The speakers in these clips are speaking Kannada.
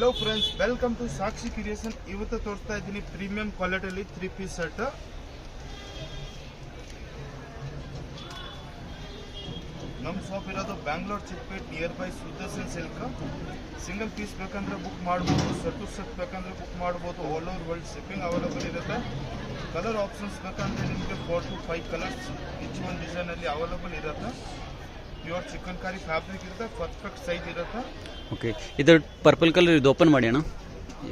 Hello friends, welcome to Sakshi Creation. ಇವತ್ತು ತೋರಿಸ್ತಾ ಇದ್ದೀನಿ ಪ್ರೀಮಿಯಂ ಕ್ವಾಲಿಟಿಯಲ್ಲಿ 3 ಪೀಸ್ ಸೆಟ್. ನಮ್ಮ ಶಾಪ್ ಇರೋದು Bangalore Chickpet near by Sudarshan silk. Single piece ಬೇಕಂದ್ರೆ ಬುಕ್ ಮಾಡ್ಬೋದು, ಸೆಟ್ ಟು ಸೆಟ್ ಬೇಕಂದ್ರೆ ಬುಕ್ ಮಾಡ್ಬೋದು. All over world shipping available ಇರುತ್ತೆ. ಕಲರ್ ಆಪ್ಷನ್ಸ್ ಬೇಕಂದ್ರೆ ನಿಮಗೆ 4 to 5 ಕಲರ್ಸ್ ಈಚ್ ಒಂದು ಡಿಸೈನಲ್ಲಿ ಅವೈಲೇಬಲ್ ಇರುತ್ತೆ. ಪ್ಯೂರ್ ಚಿಕನ್ ಕಾರಿ ಫ್ಯಾಬ್ರಿಕ್ ಇರುತ್ತೆ, ಪರ್ಫೆಕ್ಟ್ ಸೈಜ್ ಇರುತ್ತೆ. ಓಕೆ, ಇದು ಪರ್ಪಲ್ ಕಲರ್ ಇದು ಓಪನ್ ಮಾಡಿ ಅಣ್ಣ,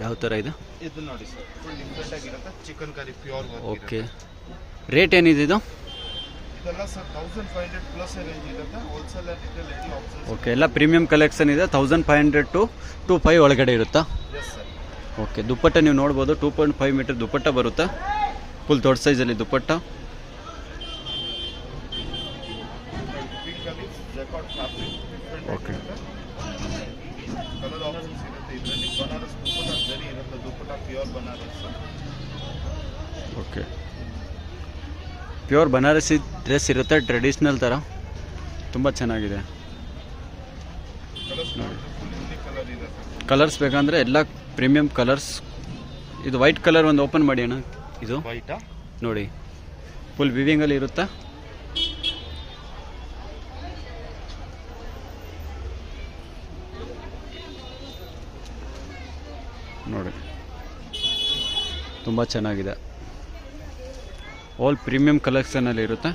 ಯಾವ ಥರ ಇದೆ ಇದು ನೋಡಿ ಸರ್, ಫುಲ್ ಡಿಫ್ರೆಂಟ್ ಆಗಿರುತ್ತೆ. Chicken curry pure work. Okay, rate ಏನಿದೆ ಇದು? ಇದೆಲ್ಲ ಸರ್ 1500 ಪ್ಲಸ್ ರೇಂಜ್ ಇರುತ್ತೆ. ಹೋಲ್ಸೇಲ್ ಆ್ಯಂಡ್ ರಿಟೇಲ್ ಎರಡು ಆಪ್ಷನ್. ಓಕೆ, ಎಲ್ಲ ಪ್ರೀಮಿಯಂ ಕಲೆಕ್ಷನ್ ಇದೆ. 1500 to 25 ಒಳಗಡೆ ಇರುತ್ತಾ? Yes sir. ಓಕೆ, ದುಪ್ಪಟ್ಟ ನೀವು ನೋಡ್ಬೋದು, 2.5 ಮೀಟರ್ ದುಪ್ಪಟ್ಟ ಬರುತ್ತೆ. ಫುಲ್ ದೊಡ್ಡ ಸೈಜಲ್ಲಿ ದುಪ್ಪಟ್ಟ. ಓಕೆ, ಕಲರ್ ಆಪ್ಷನ್ಸ್ ಇರುತ್ತೆ ಇದರಲ್ಲಿ. ಬನಾರಸ್ ದುಪ್ಪಟ್ಟ ಜರಿ ಇರುತ್ತೆ, dupatta pure Banaras. Okay, pure Banarasi dress ಇರುತ್ತೆ, ಟ್ರೆಡಿಷ್ನಲ್ ಥರ, ತುಂಬ ಚೆನ್ನಾಗಿದೆ. ಕಲರ್ ಇರುತ್ತೆ. ಕಲರ್ಸ್ ಬೇಕಂದರೆ ಎಲ್ಲ ಪ್ರೀಮಿಯಂ ಕಲರ್ಸ್. ಇದು ವೈಟ್ ಕಲರ್ ಒಂದು ಓಪನ್ ಮಾಡಿ ಅಣ್ಣ. ಇದು ವೈಟಾ ನೋಡಿ, ಫುಲ್ ವಿವಿಂಗಲ್ಲಿ ಇರುತ್ತೆ. ನೋಡಿ, ತುಂಬ ಚೆನ್ನಾಗಿದೆ. ಆಲ್ ಪ್ರೀಮಿಯಂ ಕಲೆಕ್ಷನಲ್ಲಿ ಇರುತ್ತೆ.